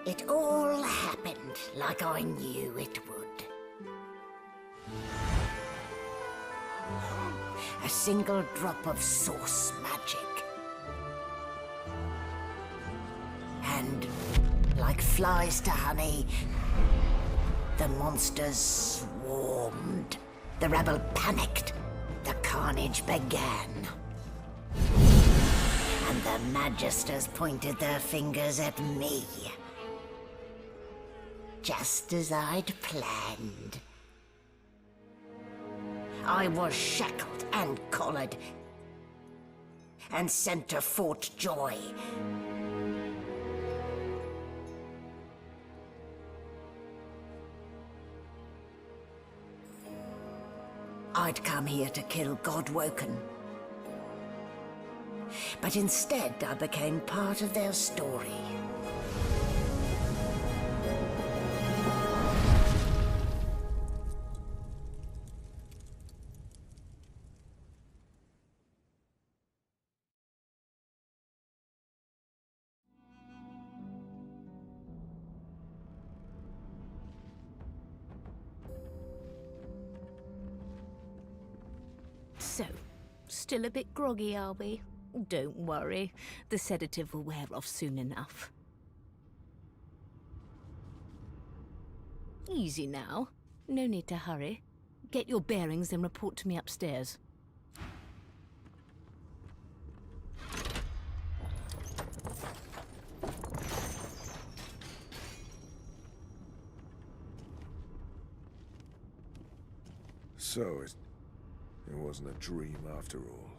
It all happened like I knew it would. A single drop of source magic. And, like flies to honey, the monsters swarmed. The rebel panicked. The carnage began. And the magisters pointed their fingers at me. Just as I'd planned. I was shackled and collared, and sent to Fort Joy. I'd come here to kill Godwoken. But instead I became part of their story. So, still a bit groggy, are we? Don't worry, the sedative will wear off soon enough. Easy now. No need to hurry. Get your bearings and report to me upstairs. So, it wasn't a dream after all.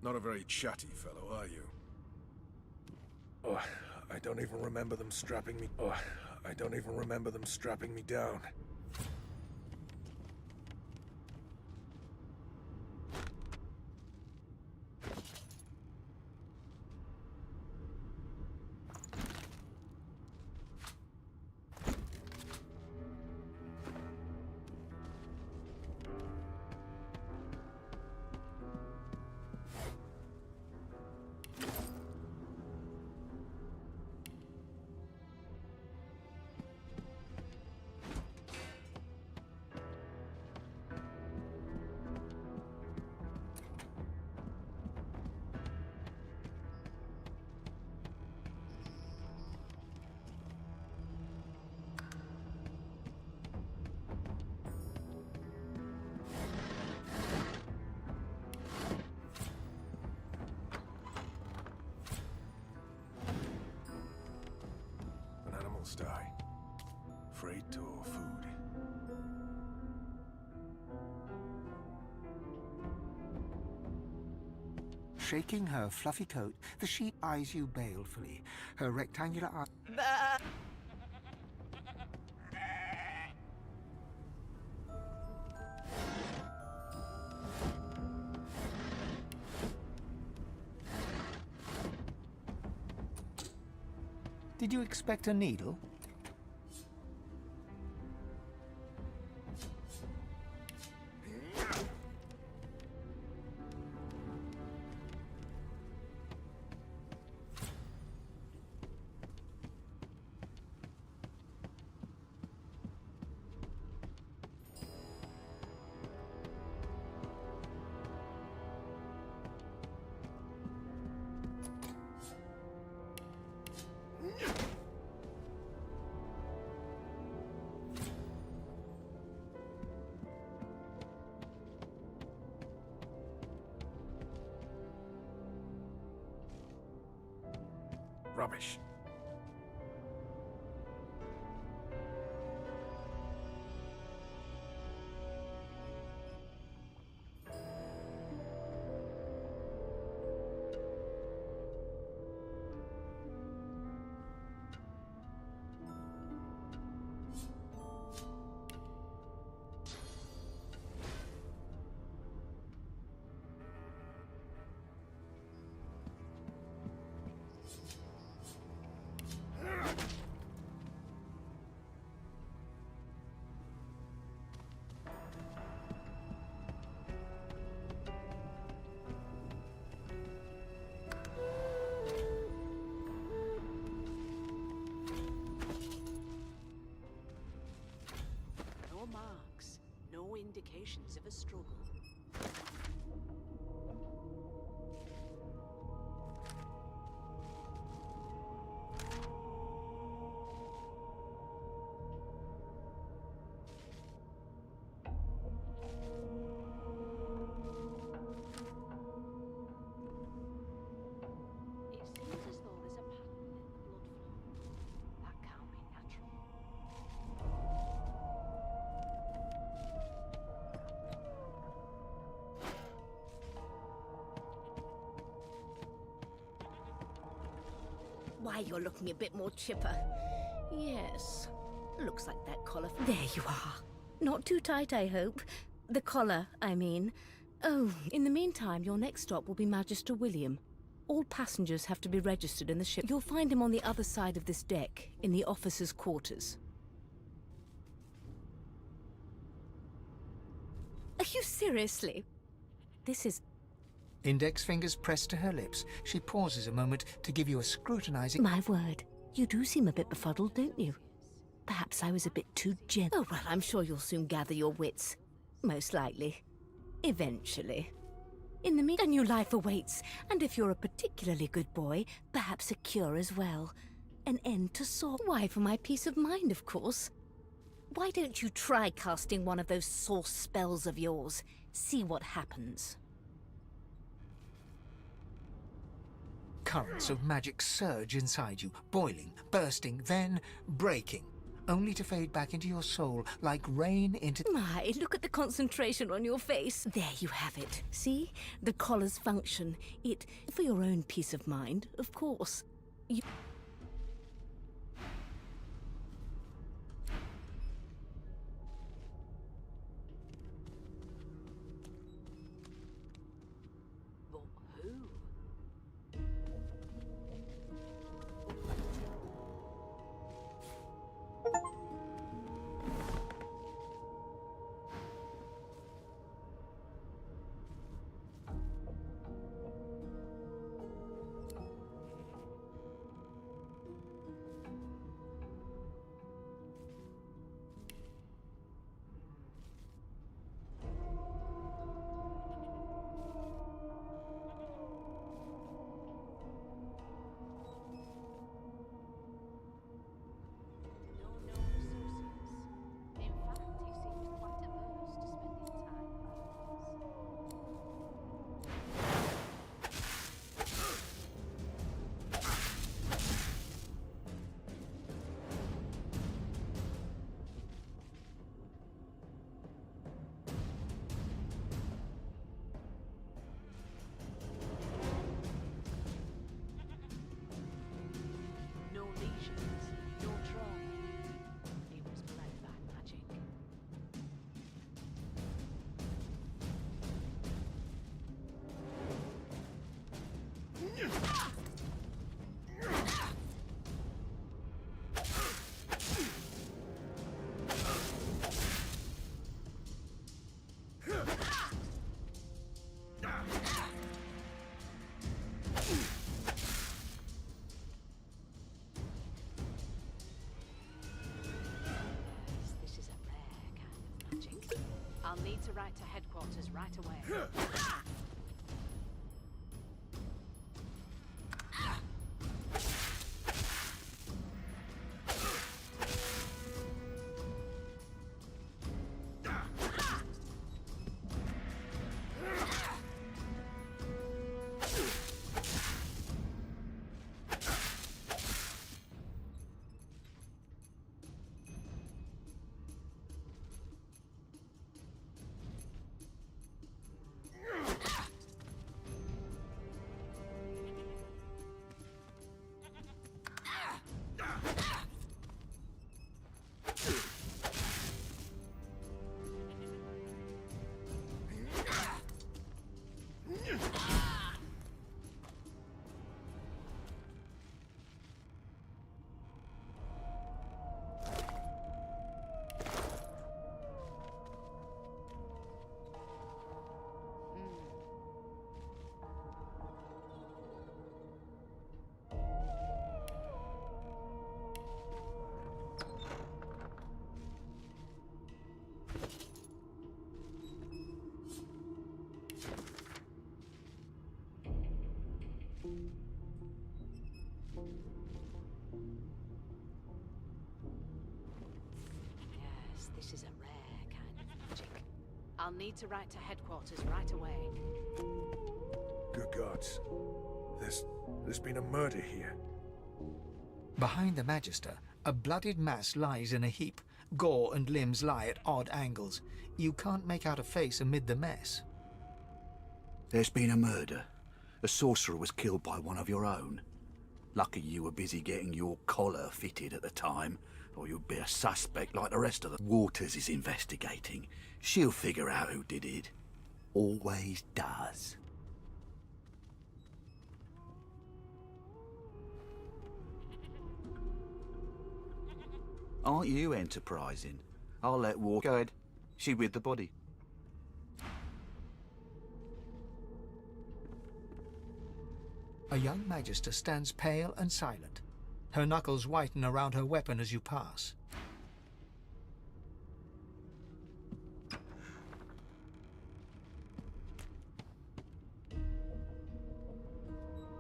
Not a very chatty fellow, are you? Oh, I don't even remember them strapping me. Oh, I don't even remember them strapping me down. Die. Freight or food? Shaking her fluffy coat, the sheep eyes you balefully. Her rectangular eye... Did you expect a needle? Rubbish. No marks, no indications of a struggle. It seems as though there's a pattern in the blood flow. That can't be natural. Why, you're looking a bit more chipper. Yes. Looks like that collar. There you are. Not too tight, I hope. The collar, I mean. Oh, in the meantime, your next stop will be Magister William. All passengers have to be registered in the ship. You'll find him on the other side of this deck, in the officers' quarters. Are you seriously? This is... Index fingers pressed to her lips. She pauses a moment to give you a scrutinizing... My word. You do seem a bit befuddled, don't you? Perhaps I was a bit too gentle. Oh, well, I'm sure you'll soon gather your wits. Most likely. Eventually. In the meantime, a new life awaits, and if you're a particularly good boy, perhaps a cure as well. An end to sore. Why, for my peace of mind, of course. Why don't you try casting one of those source spells of yours? See what happens. Currents of magic surge inside you, boiling, bursting, then breaking, only to fade back into your soul like rain into... My, look at the concentration on your face. There you have it. See? The collar's function. It... For your own peace of mind, of course. You... But who? This is a rare kind of magic. I'll need to write to headquarters right away. Yes, this is a rare kind of magic. I'll need to write to headquarters right away. Good gods. There's been a murder here. Behind the Magister, a bloodied mass lies in a heap. Gore and limbs lie at odd angles. You can't make out a face amid the mess. There's been a murder. A sorcerer was killed by one of your own. Lucky you were busy getting your collar fitted at the time, or you'd be a suspect like the rest of the Waters is investigating. She'll figure out who did it. Always does. Aren't you enterprising? I'll let Walk. Go ahead. She with the body. A young Magister stands pale and silent. Her knuckles whiten around her weapon as you pass.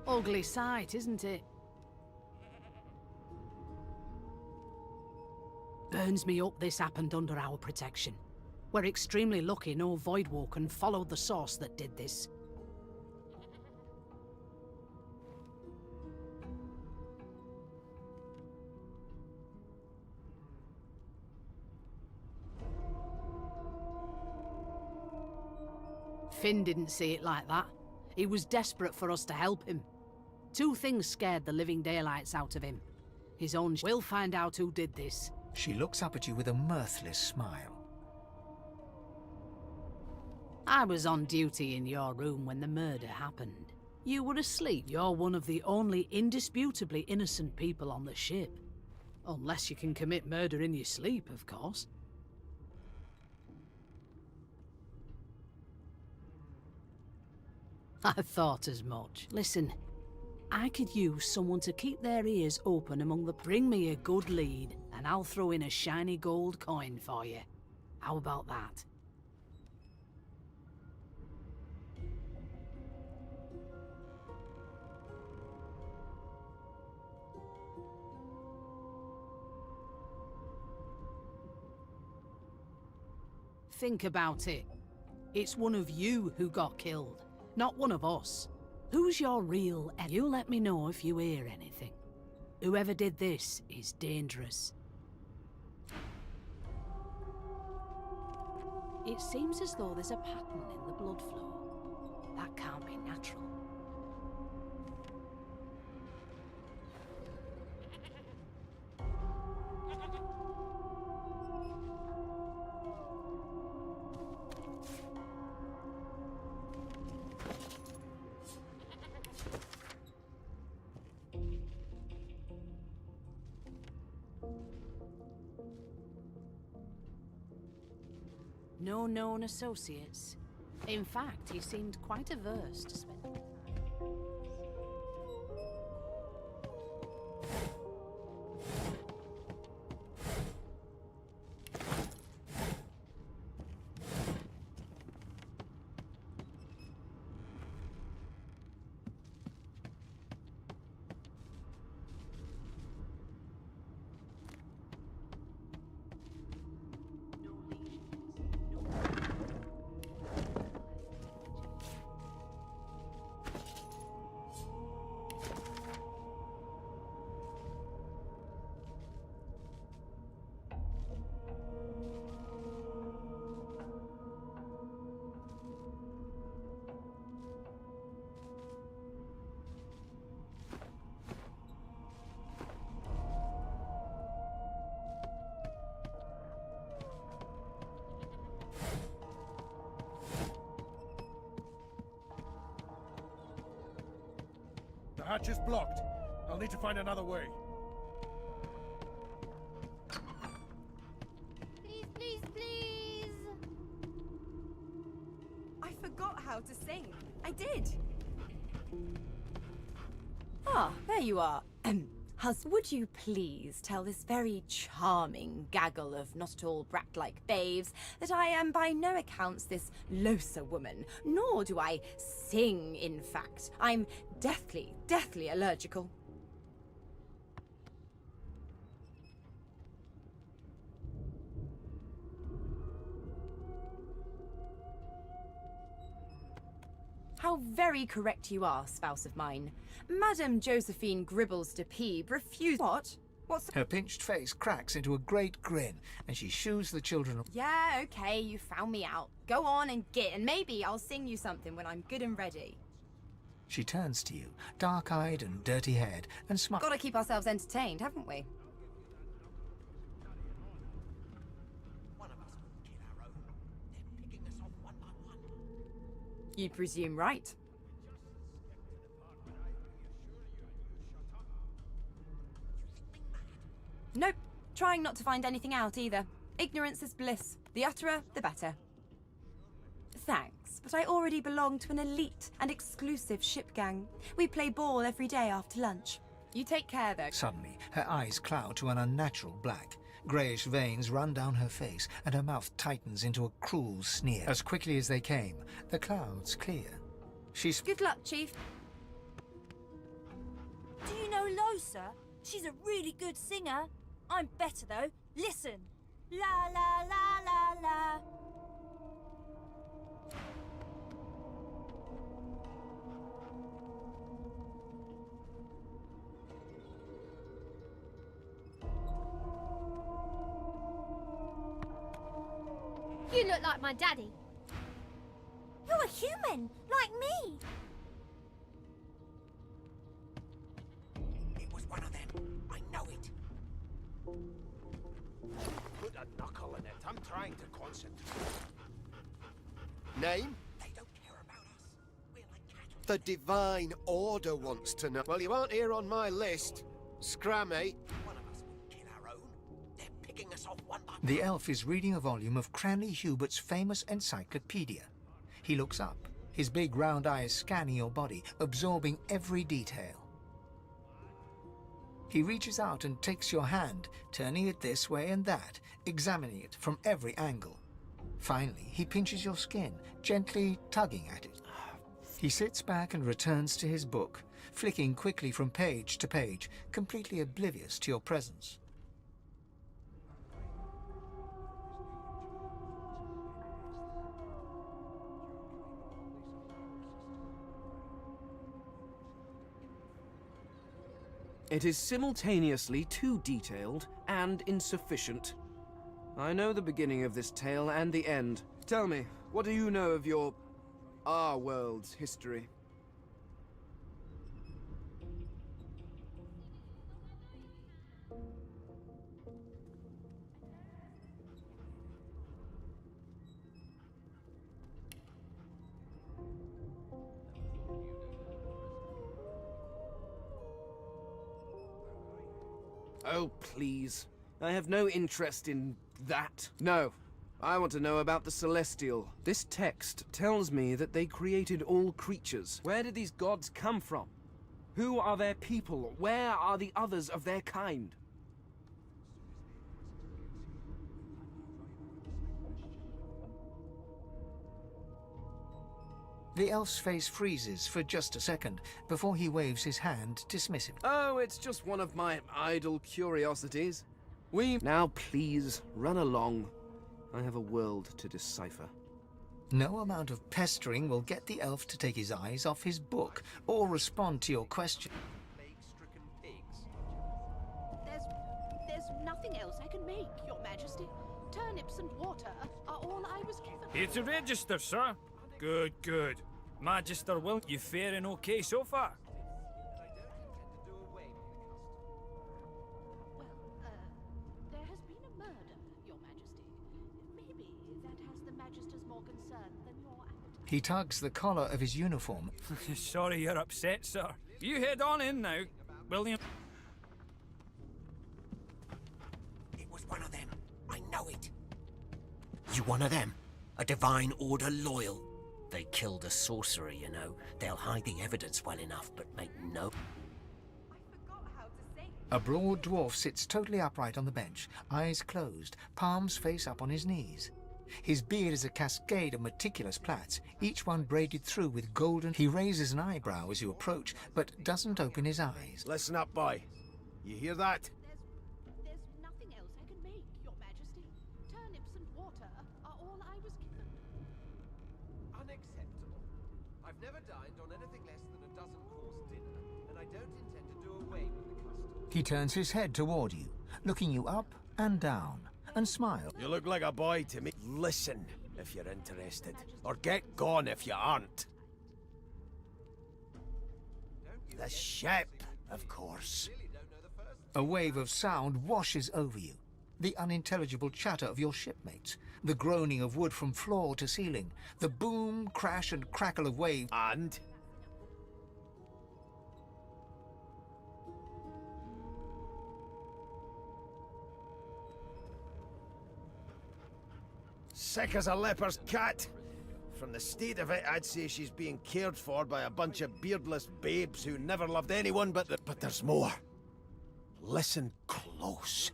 Ugly sight, isn't it? Burns me up this happened under our protection. We're extremely lucky no Voidwalker followed the source that did this. Finn didn't see it like that. He was desperate for us to help him. Two things scared the living daylights out of him. His own. We'll find out who did this. She looks up at you with a mirthless smile. I was on duty in your room when the murder happened. You were asleep. You're one of the only indisputably innocent people on the ship. Unless you can commit murder in your sleep, of course. I thought as much. Listen, I could use someone to keep their ears open among the... Bring me a good lead, and I'll throw in a shiny gold coin for you. How about that? Think about it. It's one of you who got killed, not one of us. Who's your real enemy? You let me know if you hear anything. Whoever did this is dangerous. It seems as though there's a pattern in the blood flow. That can't be natural. No known associates. In fact, he seemed quite averse to spending. The hatch is blocked. I'll need to find another way. Please, please, please! I forgot how to sing. I did. Ah, there you are. Would you please tell this very charming gaggle of not at all brat-like babes that I am by no accounts this Losa woman, nor do I sing, in fact. I'm deathly, deathly allergical. How very correct you are, spouse of mine. Madame Josephine Gribbles de Peeb refused— What? What's— Her pinched face cracks into a great grin, and she shoos the children. Yeah, okay, you found me out. Go on and get, and maybe I'll sing you something when I'm good and ready. She turns to you, dark-eyed and dirty-haired, and smiles. Gotta keep ourselves entertained, haven't we? You presume right. Nope. Trying not to find anything out either. Ignorance is bliss. The utterer, the better. Thanks, but I already belong to an elite and exclusive ship gang. We play ball every day after lunch. You take care, though. Suddenly, her eyes cloud to an unnatural black. Greyish veins run down her face, and her mouth tightens into a cruel sneer. As quickly as they came, the clouds clear. She's... Good luck, Chief. Do you know Losa? She's a really good singer. I'm better, though. Listen. La la la la la. You look like my daddy. You're a human, like me. It was one of them. I know it. Put a knuckle in it. I'm trying to concentrate. Name? They don't care about us. We're like cattle. The Divine Order wants to know. Well, you aren't here on my list. Scrammy. One of us will kill our own. They're picking us off one by one. The elf is reading a volume of Cranley Hubert's famous encyclopedia. He looks up, his big round eyes scanning your body, absorbing every detail. He reaches out and takes your hand, turning it this way and that, examining it from every angle. Finally, he pinches your skin, gently tugging at it. He sits back and returns to his book, flicking quickly from page to page, completely oblivious to your presence. It is simultaneously too detailed and insufficient. I know the beginning of this tale and the end. Tell me, what do you know of our world's history? Oh, please. I have no interest in that. No. I want to know about the Celestial. This text tells me that they created all creatures. Where did these gods come from? Who are their people? Where are the others of their kind? The elf's face freezes for just a second before he waves his hand dismissively. Oh, it's just one of my idle curiosities. Now please, run along. I have a world to decipher. No amount of pestering will get the elf to take his eyes off his book or respond to your question. There's nothing else I can make, Your Majesty. Turnips and water are all I was given. Here to register, sir. Good, good. Magister will you faring okay so far? There has been a murder, Your Majesty. Maybe that has the Magister's more concern than your appetite. He tugs the collar of his uniform. Sorry you're upset, sir. You head on in now, William. It was one of them. I know it. You one of them? A divine order loyal? They killed a sorcerer, you know. They'll hide the evidence well enough, but make no... A broad dwarf sits totally upright on the bench, eyes closed, palms face up on his knees. His beard is a cascade of meticulous plaits, each one braided through with golden... He raises an eyebrow as you approach, but doesn't open his eyes. Listen up, boy. You hear that? There's nothing else I can make, Your Majesty. Turnips and water are all I was given. Unacceptable. I've never dined on anything less than a dozen-course dinner, and I don't intend to do away with the custom. He turns his head toward you, looking you up and down, and smiles. You look like a boy to me. Listen if you're interested, or get gone if you aren't. The ship, of course. A wave of sound washes over you. The unintelligible chatter of your shipmates, the groaning of wood from floor to ceiling, the boom, crash and crackle of waves. And? Sick as a leper's cat. From the state of it, I'd say she's being cared for by a bunch of beardless babes who never loved anyone but there's more. Listen close.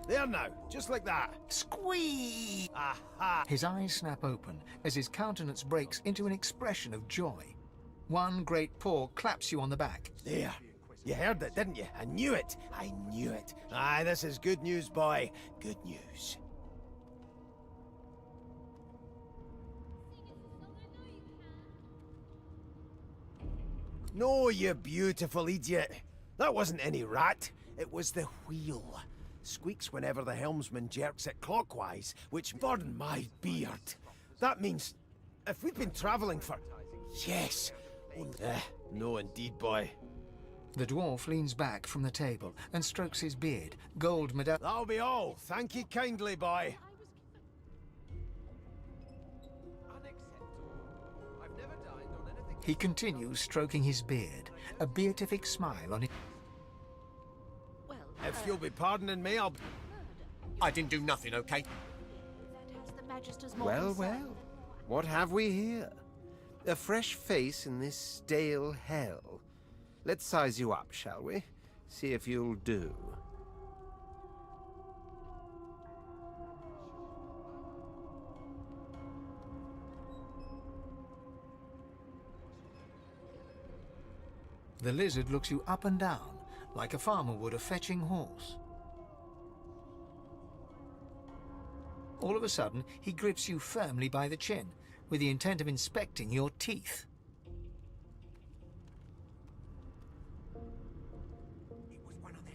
There now, just like that. Squeeze! Aha! His eyes snap open as his countenance breaks into an expression of joy. One great paw claps you on the back. There. You heard it, didn't you? I knew it. I knew it. Aye, this is good news, boy. Good news. No, you beautiful idiot. That wasn't any rat. It was the wheel. Squeaks whenever the helmsman jerks it clockwise, which burn my beard. That means if we'd been travelling for... Yes. No indeed, boy. The dwarf leans back from the table and strokes his beard, gold medal... That'll be all. Thank you kindly, boy. He continues stroking his beard, a beatific smile on his... If you'll be pardoning me, I'll... I didn't do nothing, okay? That has the Magister's more Well, concern. well. What have we here? A fresh face in this stale hell. Let's size you up, shall we? See if you'll do. The lizard looks you up and down, like a farmer would a fetching horse. All of a sudden, he grips you firmly by the chin, with the intent of inspecting your teeth. It was one of them.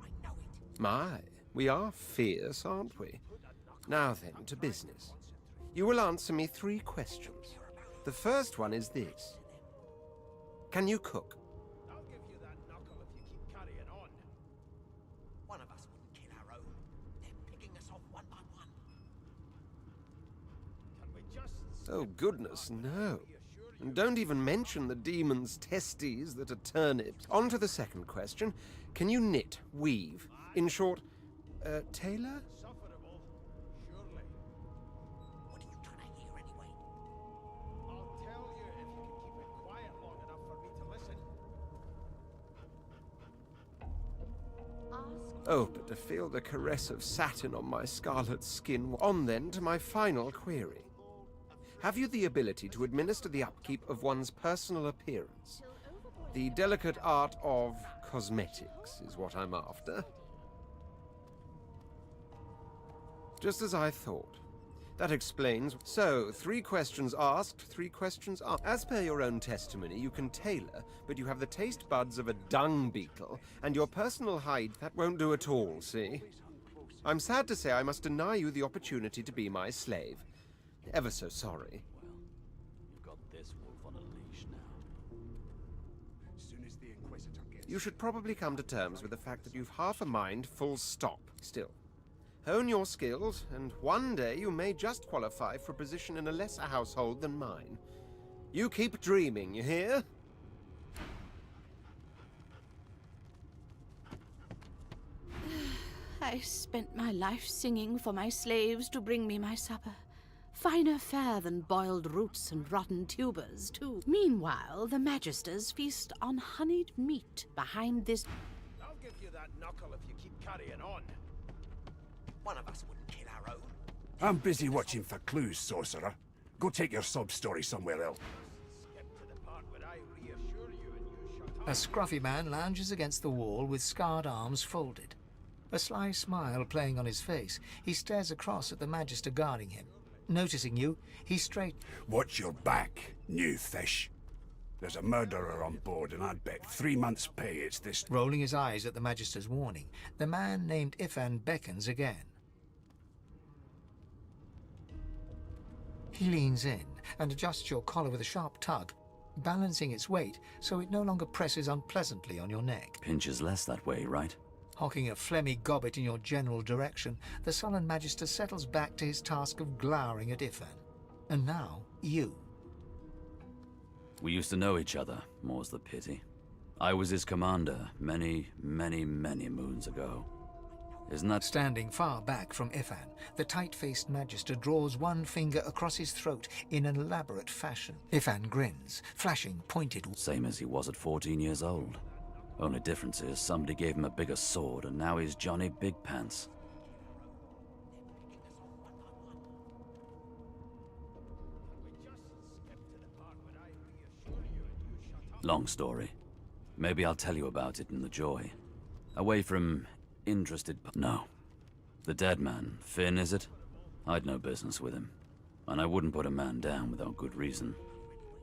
I know it. My, we are fierce, aren't we? Now then, to business. You will answer me 3 questions. The first one is this. Can you cook? I'll give you that knuckle if you keep carrying on. One of us wouldn't kill our own. They're picking us off one by one. Can we just... Oh, goodness, no. And don't even mention the demon's testes that are turnips. On to the second question. Can you knit, weave? In short, tailor? Oh, but to feel the caress of satin on my scarlet skin. On then to my final query. Have you the ability to administer the upkeep of one's personal appearance? The delicate art of cosmetics is what I'm after. Just as I thought. That explains. So, 3 questions asked, 3 questions asked. As per your own testimony, you can tailor, but you have the taste buds of a dung beetle, and your personal hide, that won't do at all, see? I'm sad to say I must deny you the opportunity to be my slave. Ever so sorry. You've got this wolf on a leash now. You should probably come to terms with the fact that you've half a mind, full stop. Still. Hone your skills, and one day you may just qualify for a position in a lesser household than mine. You keep dreaming, you hear? I spent my life singing for my slaves to bring me my supper. Finer fare than boiled roots and rotten tubers, too. Meanwhile, the magisters feast on honeyed meat behind this... I'll give you that knuckle if you keep carrying on. One of us wouldn't kill our own. I'm busy watching for clues, sorcerer. Go take your sob-story somewhere else. A scruffy man lounges against the wall with scarred arms folded. A sly smile playing on his face, he stares across at the magister guarding him. Noticing you, he straight... Watch your back, new fish. There's a murderer on board, and I'd bet 3 months' pay it's this... Rolling his eyes at the magister's warning, the man named Ifan beckons again. He leans in and adjusts your collar with a sharp tug, balancing its weight so it no longer presses unpleasantly on your neck. Pinches less that way, right? Hocking a phlegmy gobbet in your general direction, the sullen magister settles back to his task of glowering at Ifan. And now, you. We used to know each other, more's the pity. I was his commander many, many, many moons ago. Isn't that... Standing far back from Ifan, the tight-faced magister draws one finger across his throat in an elaborate fashion. Ifan grins, flashing pointed... Same as he was at 14 years old. Only difference is somebody gave him a bigger sword and now he's Johnny Big Pants. Long story. Maybe I'll tell you about it in the joy. Away from interested... No. The dead man. Finn, is it? I'd no business with him. And I wouldn't put a man down without good reason.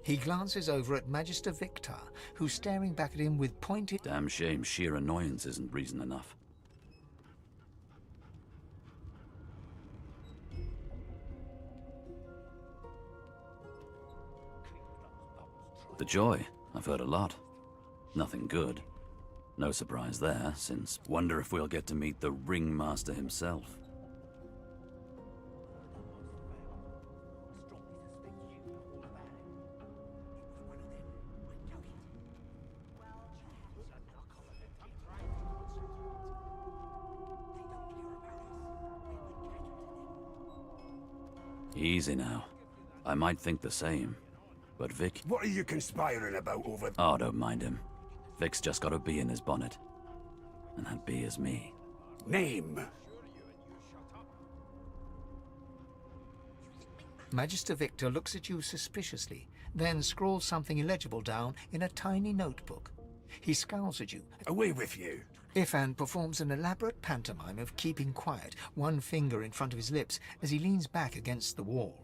He glances over at Magister Victor, who's staring back at him with pointed... Damn shame sheer annoyance isn't reason enough. The joy. I've heard a lot. Nothing good. No surprise there, since wonder if we'll get to meet the ringmaster himself. Easy now. I might think the same. But Vic... What are you conspiring about over... Oh, don't mind him. Vic's just got a bee in his bonnet. And that bee is me. Name? Magister Victor looks at you suspiciously, then scrawls something illegible down in a tiny notebook. He scowls at you. Away with you. Ifan performs an elaborate pantomime of keeping quiet, one finger in front of his lips as he leans back against the wall.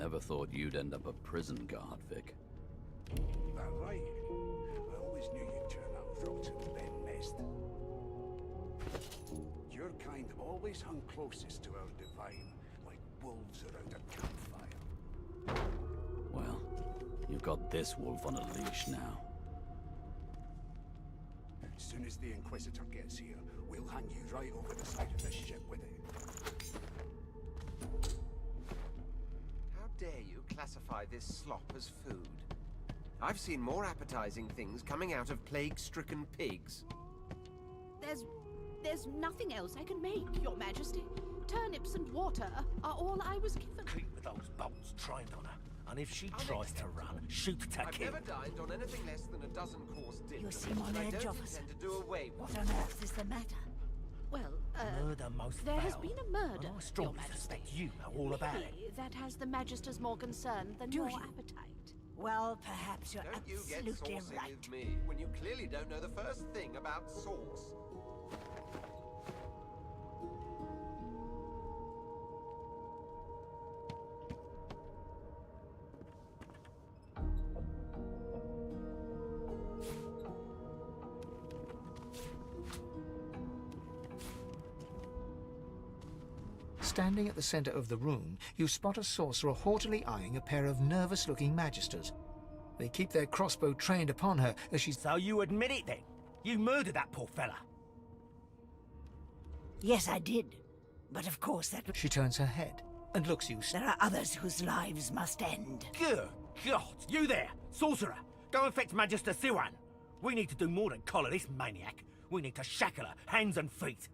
Never thought you'd end up a prison guard, Vic. That right? I always knew you'd turn up throats and been missed. Your kind always hung closest to our divine, like wolves around a campfire. Well, you've got this wolf on a leash now. As soon as the Inquisitor gets here, we'll hang you right over the side of this ship with it. How dare you classify this slop as food? I've seen more appetizing things coming out of plague-stricken pigs. There's nothing else I can make, Your Majesty. Turnips and water are all I was given. Keep those bolts trained on her, and if she tries to run, shoot to I've kill. never dined on anything less than a dozen-course dinner. You seem on and I edge, don't officer. intend to do away with What on earth is the matter? Well, Murder most there has foul, been a murder, and I Your strongly Majesty. suspect you know all about it. Maybe that has the Magisters more concerned than Do your you? appetite. Well, perhaps you're Don't you get absolutely saucy right. with me when you clearly don't know the first thing about sauce. Standing at the center of the room, you spot a sorcerer haughtily eyeing a pair of nervous-looking magisters. They keep their crossbow trained upon her as she's... So you admit it then? You murdered that poor fella? Yes, I did. But of course that... She turns her head and looks you... There are others whose lives must end. Good God! You there, sorcerer! Go and fetch Magister Siwan! We need to do more than collar this maniac. We need to shackle her, hands and feet.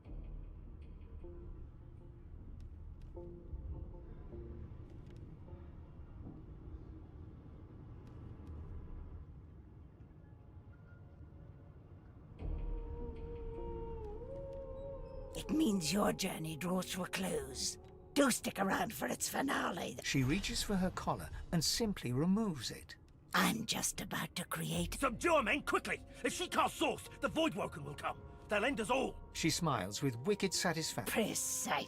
It means your journey draws to a close. Do stick around for its finale. She reaches for her collar and simply removes it. I'm just about to create... Subdue her, men, quickly! If she casts source, the Voidwoken will come. They'll end us all. She smiles with wicked satisfaction. Precise.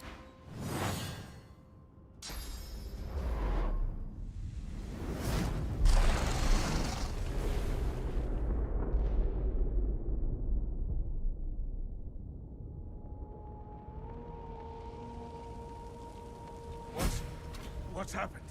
What's happened?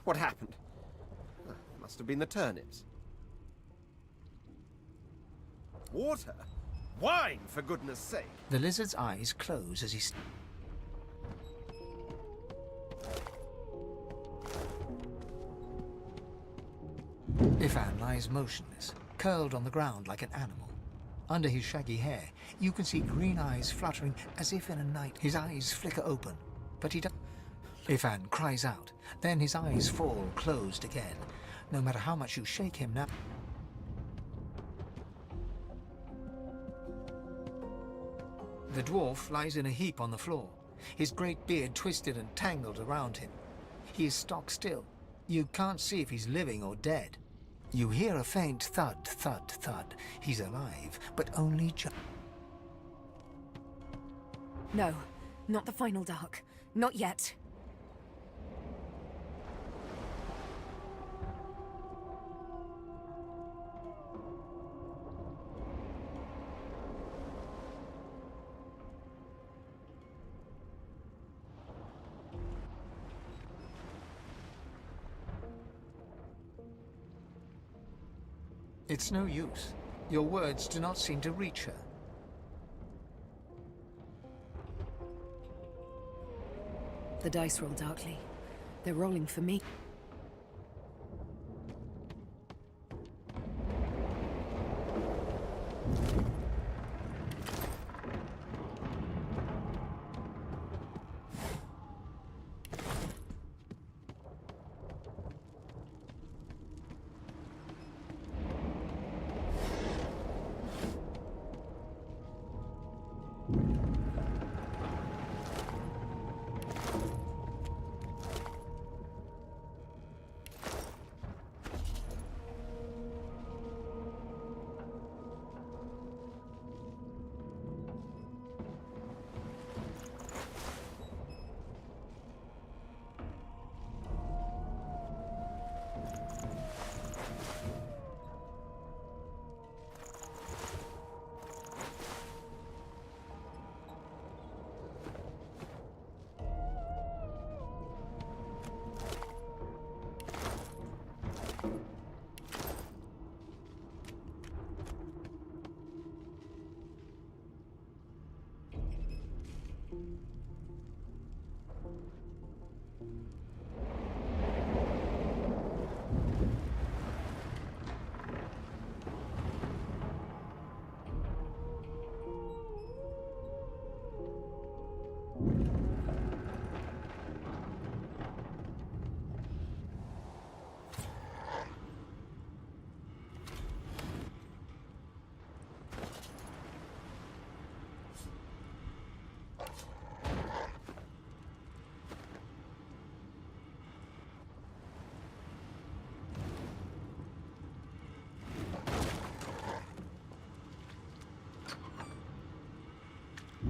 What happened? Must have been the turnips. Water? Wine, for goodness sake! The lizard's eyes close as he... Ifan lies motionless, curled on the ground like an animal. Under his shaggy hair, you can see green eyes fluttering as if in a night. His eyes flicker open, but he does... Ifan cries out, then his eyes fall closed again. No matter how much you shake him now... The dwarf lies in a heap on the floor, his great beard twisted and tangled around him. He is stock still. You can't see if he's living or dead. You hear a faint thud, thud, thud. He's alive, but only just... No, not the final dark. Not yet. It's no use. Your words do not seem to reach her. The dice roll darkly. They're rolling for me.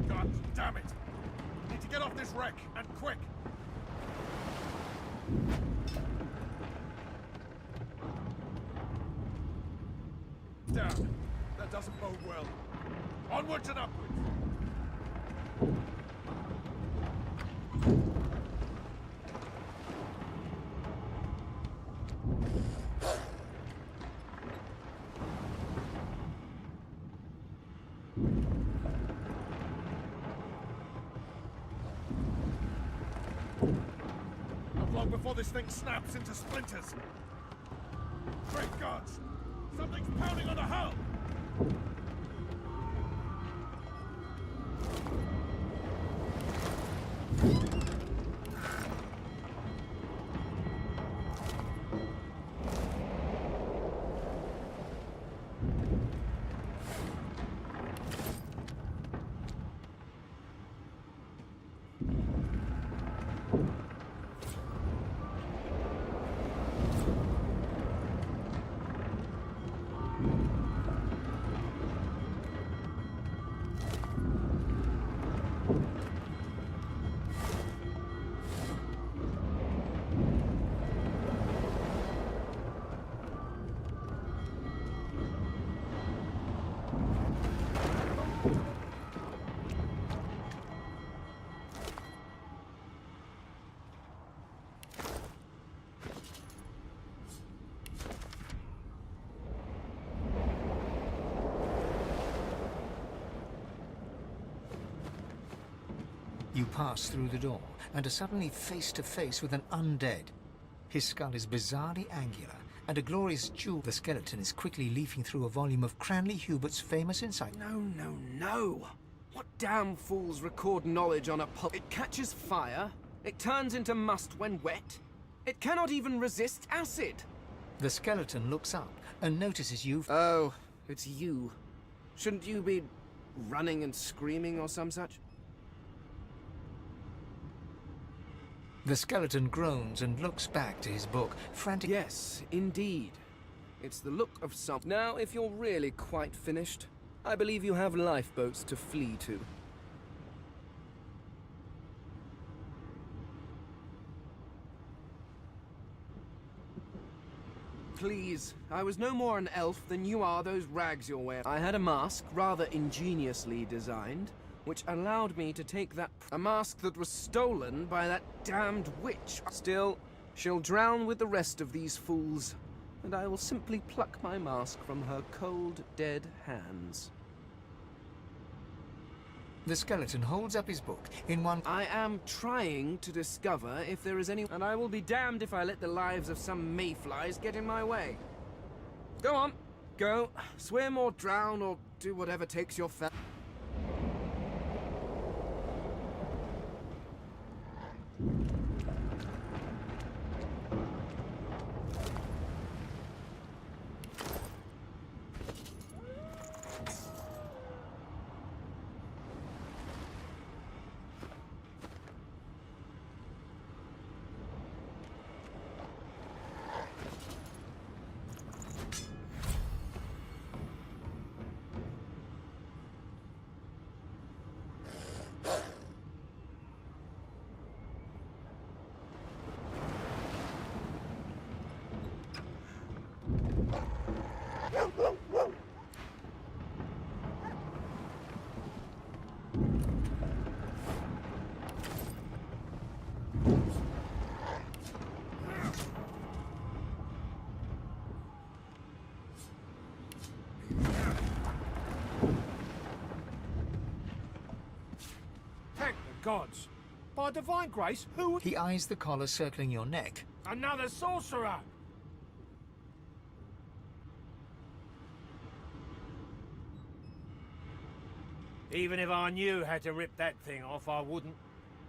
God damn it! Need to get off this wreck, and quick! Down. That doesn't bode well. Onwards and upwards! Not long before this thing snaps into splinters. Great gods! Something's pounding on the hull! You pass through the door and are suddenly face to face with an undead. His skull is bizarrely angular, and a glorious jewel. The skeleton is quickly leafing through a volume of Cranley Hubert's famous insight. No. What damn fools record knowledge on a pulp? It catches fire. It turns into must when wet. It cannot even resist acid. The skeleton looks up and notices you. Oh, it's you. Shouldn't you be running and screaming or some such? The skeleton groans and looks back to his book, frantic. Yes, indeed. It's the look of some. Now, if you're really quite finished, I believe you have lifeboats to flee to. Please, I was no more an elf than you are those rags you're wearing. I had a mask, rather ingeniously designed, which allowed me to take a mask that was stolen by that damned witch. Still, she'll drown with the rest of these fools, and I will simply pluck my mask from her cold, dead hands. The skeleton holds up his book in one. I am trying to discover if there is any, and I will be damned if I let the lives of some mayflies get in my way. Go on, go, swim or drown or do whatever takes your fancy. Gods. By divine grace, who... He eyes the collar circling your neck. Another sorcerer! Even if I knew how to rip that thing off, I wouldn't.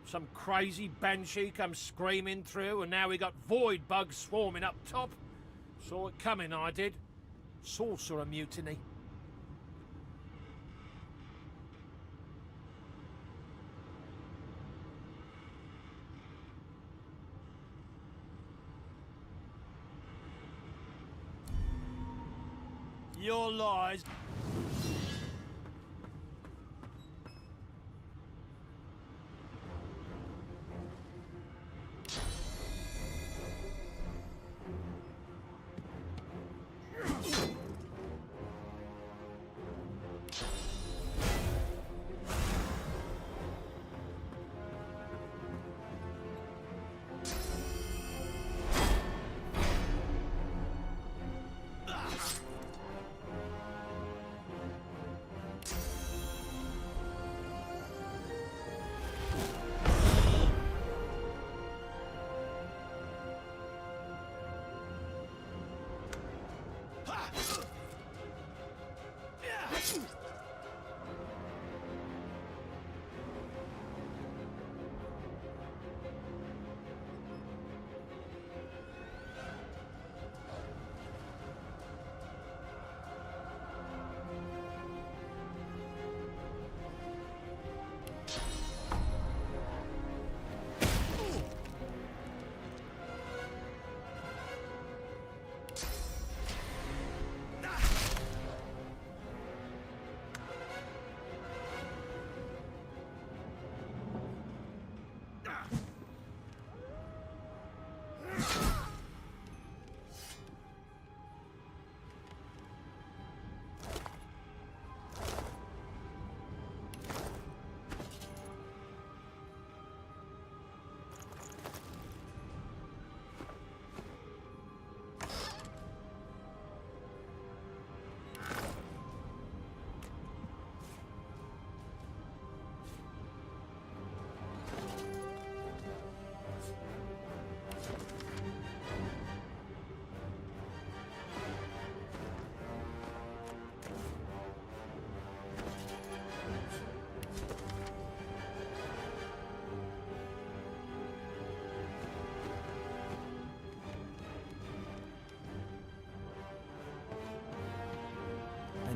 Some crazy banshee comes screaming through, and now we got void bugs swarming up top. Saw it coming, I did. Sorcerer mutiny. Your lies.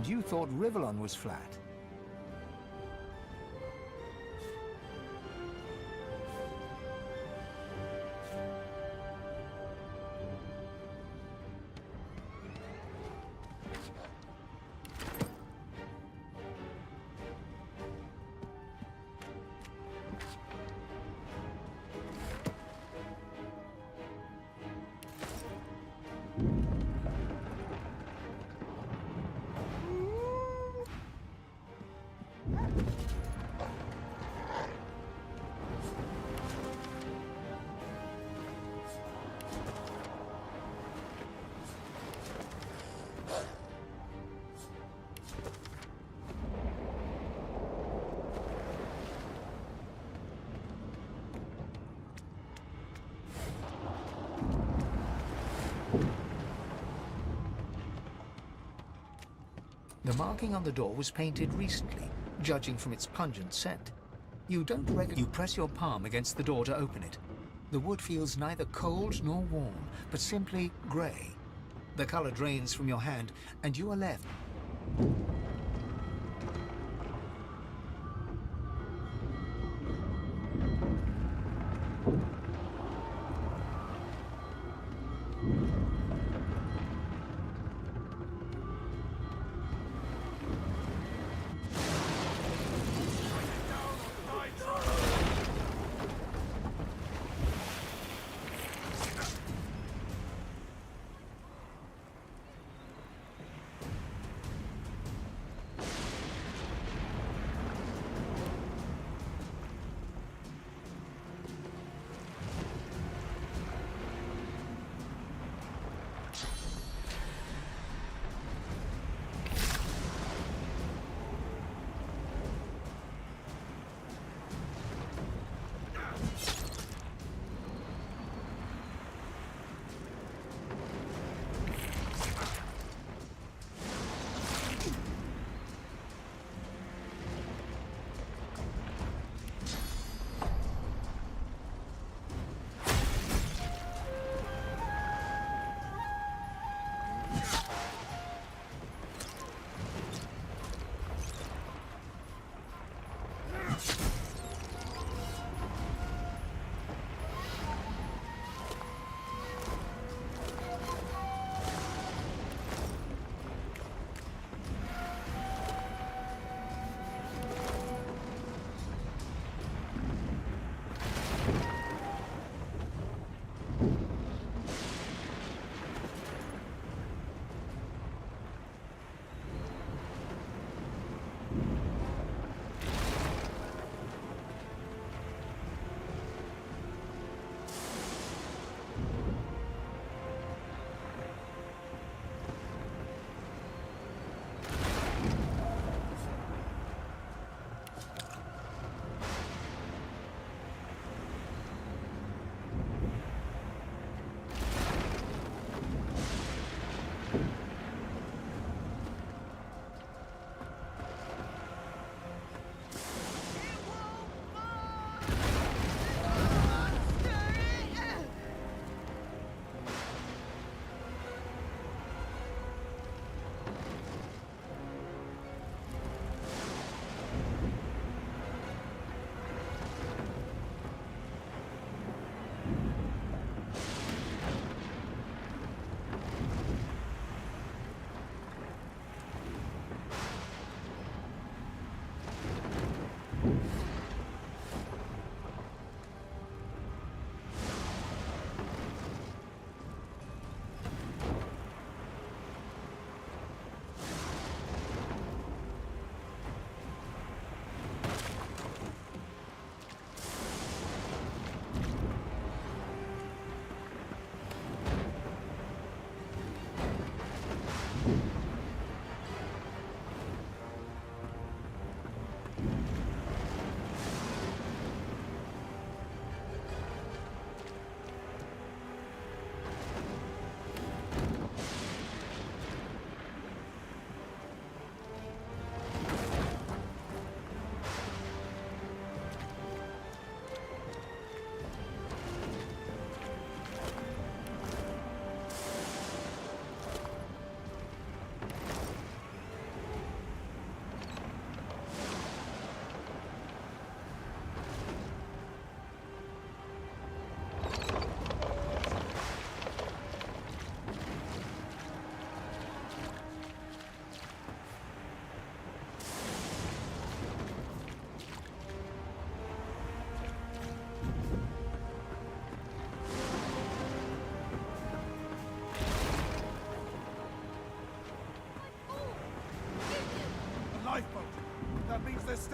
And you thought Ривеллон was flat. The marking on the door was painted recently, judging from its pungent scent. You don't reckon. You press your palm against the door to open it. The wood feels neither cold nor warm, but simply grey. The colour drains from your hand, and you are left.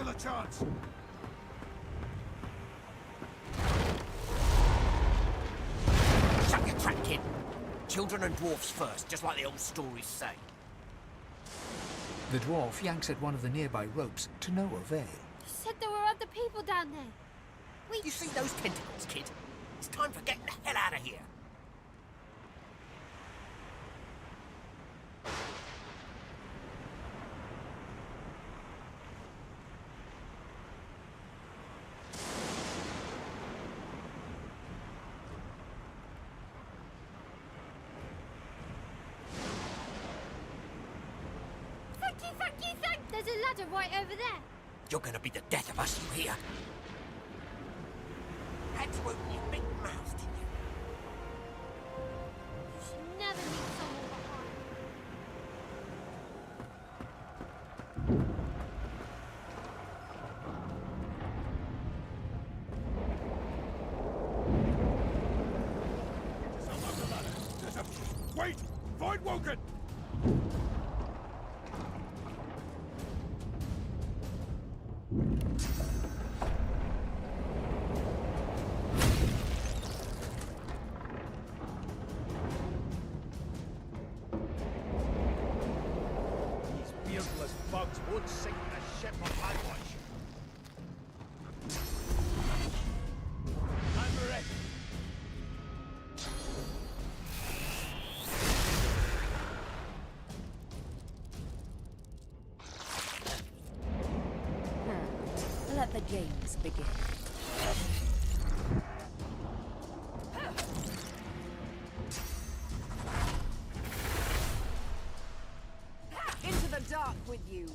still a chance. Shut your trap, kid. Children and dwarfs first, just like the old stories say. The dwarf yanks at one of the nearby ropes to no avail. Said there were other people down there. You see those tentacles, kid? It's time for getting the hell out of here. Thank you. There's a ladder right over there. You're gonna be the death of us, you hear? Had to open your big mouth, didn't you? You should never leave someone behind. Wait! Void Woken! Bugs would sink the ship on my watch. I'm ready. Let the games begin. Into the dark with you.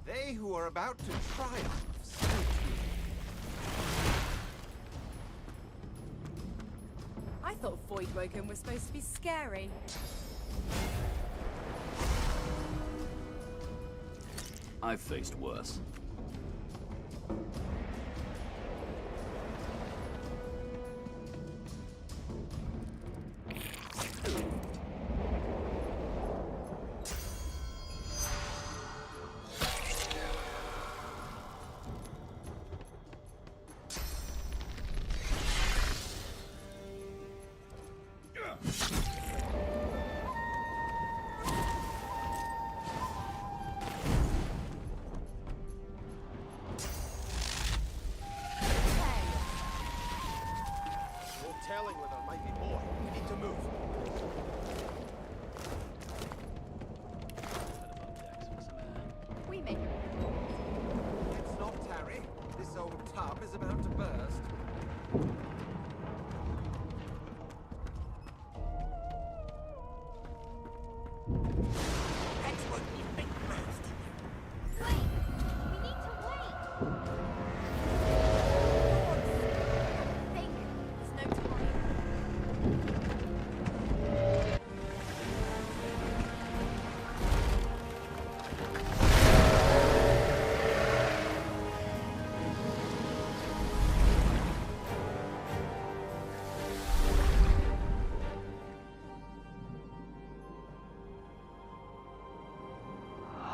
They who are about to triumph salute you. I thought Void Woken was supposed to be scary. I've faced worse. Telling where there might be more. We need to move. We make it. It's not Harry. This old tub is about to burst.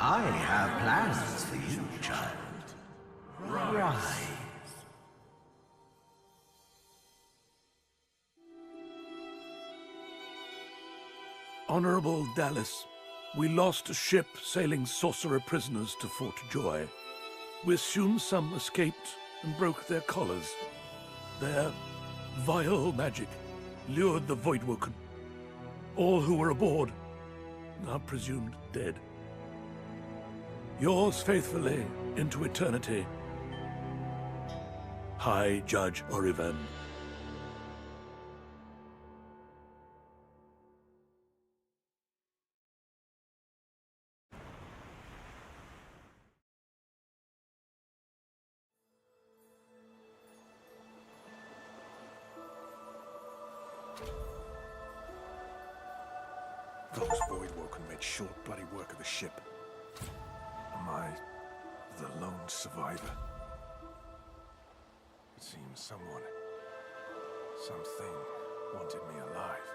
I have plans for you, child. Rise. Honorable Dallas, we lost a ship sailing sorcerer prisoners to Fort Joy. We assume some escaped and broke their collars. Their vile magic lured the Voidwoken. All who were aboard are presumed dead. Yours faithfully into eternity, High Judge Oriven. Those Voidwoken made short bloody work of the ship. Am I the lone survivor? It seems something wanted me alive.